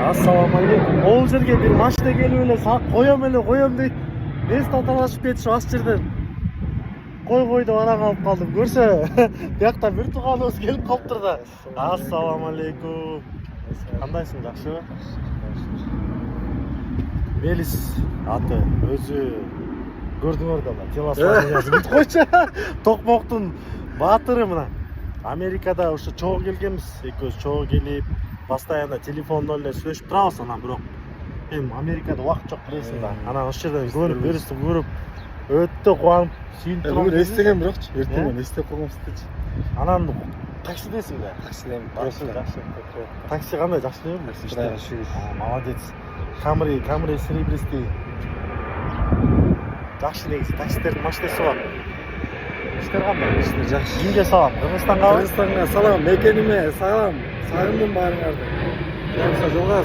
Assalamu alaikum. Ол жерге bir машина келип эле коём дейт. Эс таталашып кетишип аш жерден. Кой деп ана калып калдым. Көрсө, биякта бир тууганыбыз келип калыптыр да. Ассаламу алейкум. Кандайсың, жакшыбы? Мелис аты өзү көрдүңөр да телосложениясы бүтүп койчу. Токмоктун баатыры мына. Америкада ошо чогуу келгенбиз. Экөөбүз чогуу келип, постоянно телефондон эле сүйлөшүп турабыз анан бирок эми Америкада убакыт жок билесиң да. Анан ошол жерден көрүп, беристи көрүп, өтө кубанып, сүйүнүп турам. Бүгүн эстеген бирокчу, эртең эстеп койгонбуздучу. Анан таксидесиң да? Таксиден Жакшы. Такси кандай, жакшы элеби? Кудайга шүгүр. Молодец. Камри серебристый. Жакшы негизи, таксидердин машинасы бар. Иштер кандай? Иштер жакшы. Кимге салам? Кыргызстанга? Кыргызстанга салам, мекениме салам. Сагындым баарыңарды. Жолга